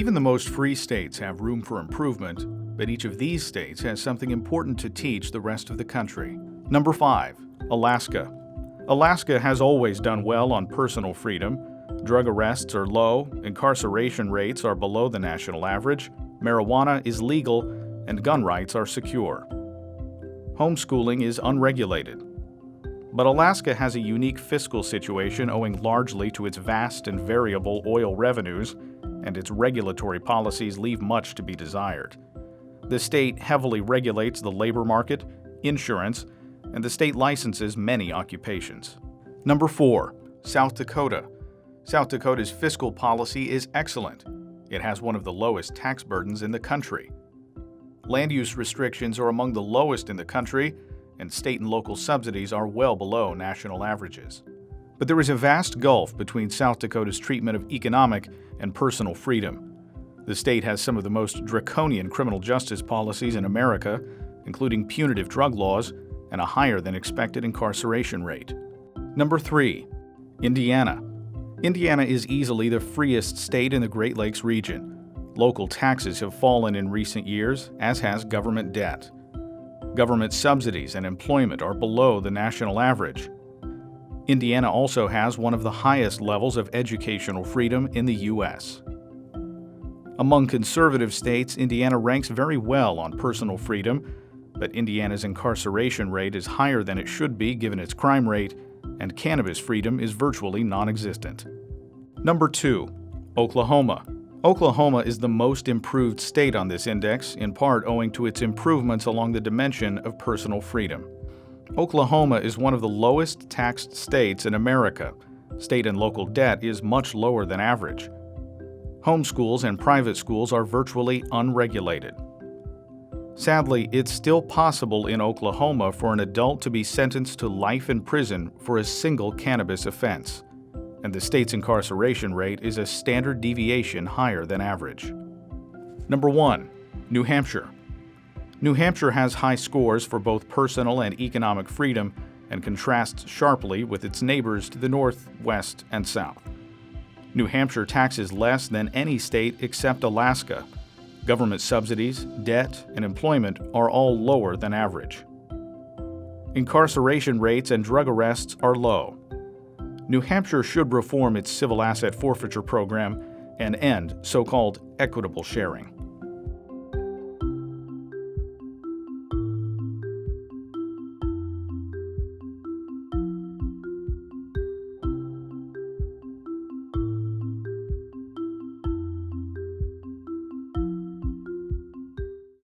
Even the most free states have room for improvement, but each of these states has something important to teach the rest of the country. Number 5. Alaska. Alaska has always done well on personal freedom. Drug arrests are low, incarceration rates are below the national average, marijuana is legal, and gun rights are secure. Homeschooling is unregulated. But Alaska has a unique fiscal situation owing largely to its vast and variable oil revenues, and its regulatory policies leave much to be desired. The state heavily regulates the labor market, insurance, and the state licenses many occupations. Number 4. South Dakota. South Dakota's fiscal policy is excellent. It has one of the lowest tax burdens in the country. Land use restrictions are among the lowest in the country, and state and local subsidies are well below national averages. But there is a vast gulf between South Dakota's treatment of economic and personal freedom. The state has some of the most draconian criminal justice policies in America, including punitive drug laws and a higher than expected incarceration rate. Number 3. Indiana. Indiana is easily the freest state in the Great Lakes region. Local taxes have fallen in recent years, as has government debt. Government subsidies and employment are below the national average. Indiana also has one of the highest levels of educational freedom in the U.S. Among conservative states, Indiana ranks very well on personal freedom, but Indiana's incarceration rate is higher than it should be given its crime rate, and cannabis freedom is virtually non-existent. Number 2. Oklahoma. Oklahoma is the most improved state on this index, in part owing to its improvements along the dimension of personal freedom. Oklahoma is one of the lowest taxed states in America. State and local debt is much lower than average. Homeschools and private schools are virtually unregulated. Sadly, it's still possible in Oklahoma for an adult to be sentenced to life in prison for a single cannabis offense, and the state's incarceration rate is a standard deviation higher than average. Number 1. New Hampshire. New Hampshire has high scores for both personal and economic freedom and contrasts sharply with its neighbors to the north, west, and south. New Hampshire taxes less than any state except Alaska. Government subsidies, debt, and employment are all lower than average. Incarceration rates and drug arrests are low. New Hampshire should reform its civil asset forfeiture program and end so-called equitable sharing.